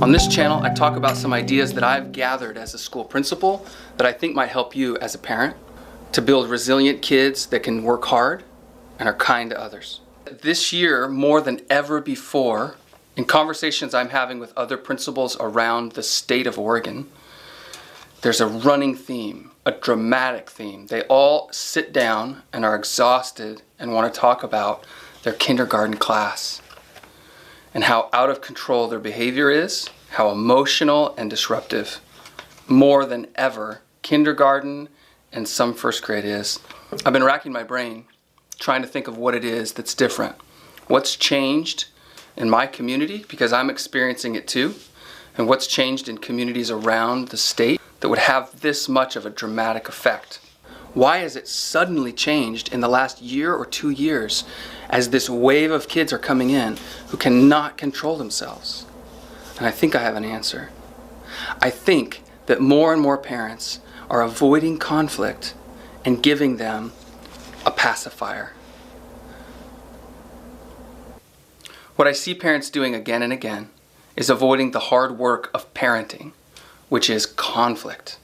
On this channel, I talk about some ideas that I've gathered as a school principal that I think might help you as a parent to build resilient kids that can work hard and are kind to others. This year, more than ever before, in conversations I'm having with other principals around the state of Oregon, there's a running theme, a dramatic theme. They all sit down and are exhausted and want to talk about their kindergarten class and how out of control their behavior is, how emotional and disruptive, more than ever, kindergarten and some first grade is. I've been racking my brain trying to think of what it is that's different. What's changed in my community, because I'm experiencing it too, and what's changed in communities around the state that would have this much of a dramatic effect. Why has it suddenly changed in the last year or 2 years as this wave of kids are coming in who cannot control themselves? And I think I have an answer. I think that more and more parents are avoiding conflict and giving them a pacifier. What I see parents doing again and again is avoiding the hard work of parenting, which is conflict.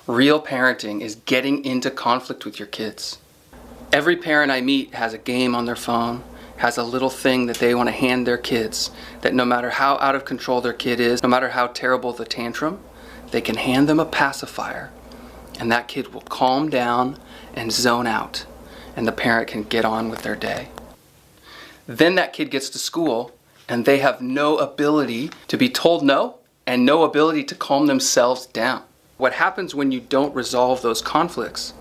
Real parenting is getting into conflict with your kids. Every parent I meet has a game on their phone, has a little thing that they want to hand their kids, that no matter how out of control their kid is, no matter how terrible the tantrum, they can hand them a pacifier, and that kid will calm down and zone out, and the parent can get on with their day. Then that kid gets to school, and they have no ability to be told no, and no ability to calm themselves down. What happens when you don't resolve those conflicts,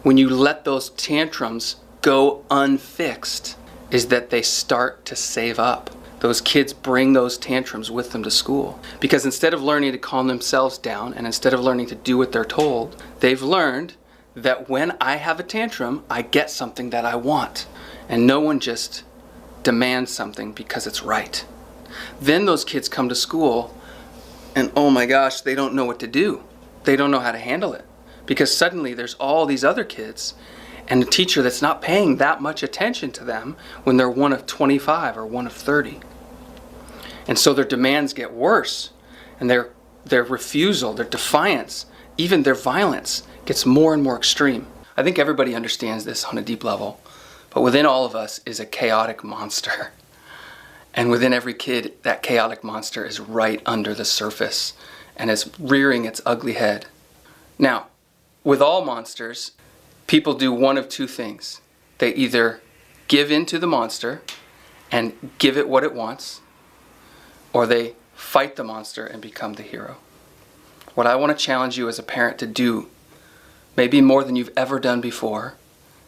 when you let those tantrums go unfixed, is that they start to save up. Those kids bring those tantrums with them to school. Because instead of learning to calm themselves down, and instead of learning to do what they're told, they've learned that when I have a tantrum, I get something that I want. And no one just demands something because it's right. Then those kids come to school and oh my gosh, they don't know what to do. They don't know how to handle it, because suddenly there's all these other kids and a teacher that's not paying that much attention to them when they're one of 25 or one of 30. And so their demands get worse, and their refusal, their defiance, even their violence gets more and more extreme. I think everybody understands this on a deep level, but within all of us is a chaotic monster. And within every kid, that chaotic monster is right under the surface and is rearing its ugly head. Now, with all monsters, people do one of two things. They either give in to the monster and give it what it wants, or they fight the monster and become the hero. What I want to challenge you as a parent to do, maybe more than you've ever done before,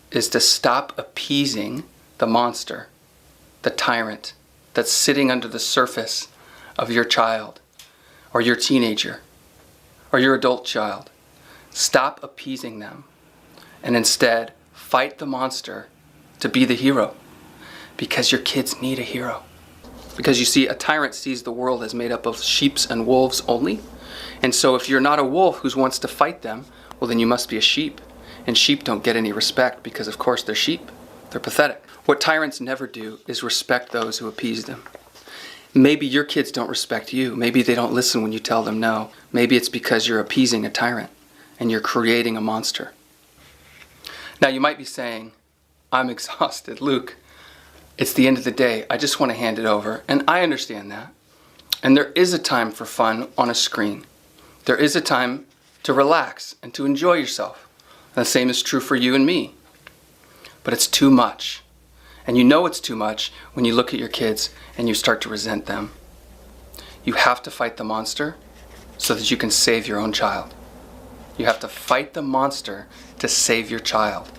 is to stop appeasing the monster, the tyrant that's sitting under the surface of your child, or your teenager, or your adult child. Stop appeasing them, and instead fight the monster to be the hero, because your kids need a hero. Because you see, a tyrant sees the world as made up of sheep and wolves only, and so if you're not a wolf who wants to fight them, well then you must be a sheep, and sheep don't get any respect because of course they're sheep. They're pathetic. What tyrants never do is respect those who appease them. Maybe your kids don't respect you. Maybe they don't listen when you tell them no. Maybe it's because you're appeasing a tyrant and you're creating a monster. Now you might be saying, I'm exhausted, Luke. It's the end of the day. I just want to hand it over. And I understand that. And there is a time for fun on a screen. There is a time to relax and to enjoy yourself. And the same is true for you and me. But it's too much. And you know it's too much when you look at your kids and you start to resent them. You have to fight the monster so that you can save your own child. You have to fight the monster to save your child.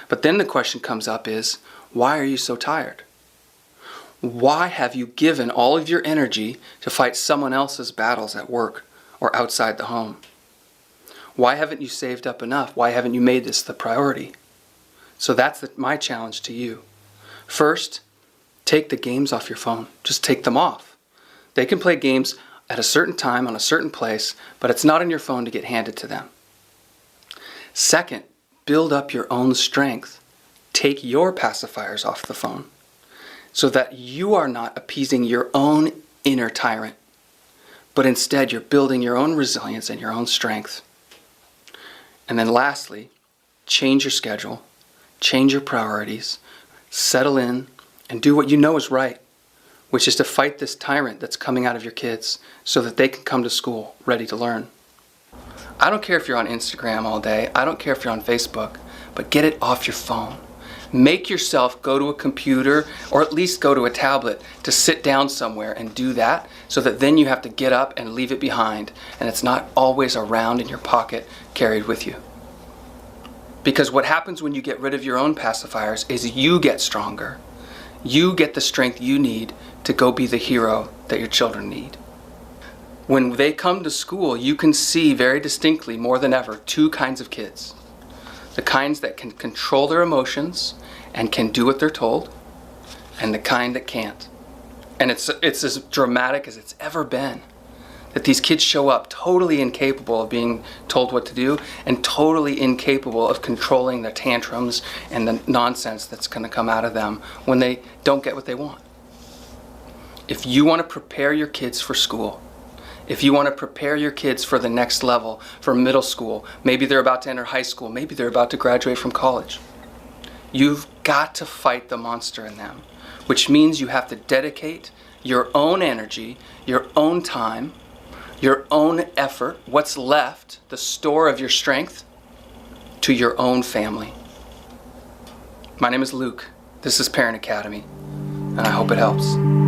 But then the question comes up is, why are you so tired? Why have you given all of your energy to fight someone else's battles at work or outside the home? Why haven't you saved up enough? Why haven't you made this the priority? So that's my challenge to you. First, take the games off your phone. Just take them off. They can play games at a certain time on a certain place, but it's not on your phone to get handed to them. Second, build up your own strength. Take your pacifiers off the phone so that you are not appeasing your own inner tyrant. but instead you're building your own resilience and your own strength. And then lastly, change your schedule, change your priorities, settle in, and do what you know is right, which is to fight this tyrant that's coming out of your kids so that they can come to school ready to learn. I don't care if you're on Instagram all day, I don't care if you're on Facebook, but get it off your phone. Make yourself go to a computer or at least go to a tablet to sit down somewhere and do that, so that then you have to get up and leave it behind and it's not always around in your pocket carried with you. Because what happens when you get rid of your own pacifiers is you get stronger. You get the strength you need to go be the hero that your children need. When they come to school, you can see very distinctly, more than ever, two kinds of kids. The kinds that can control their emotions and can do what they're told, and the kind that can't. And it's as dramatic as it's ever been, that these kids show up totally incapable of being told what to do and totally incapable of controlling the tantrums and the nonsense that's going to come out of them when they don't get what they want. If you want to prepare your kids for school, if you want to prepare your kids for the next level, for middle school, maybe they're about to enter high school, maybe they're about to graduate from college, you've got to fight the monster in them, which means you have to dedicate your own energy, your own time, your own effort, what's left, the store of your strength, to your own family. My name is Luke. This is Parent Academy, and I hope it helps.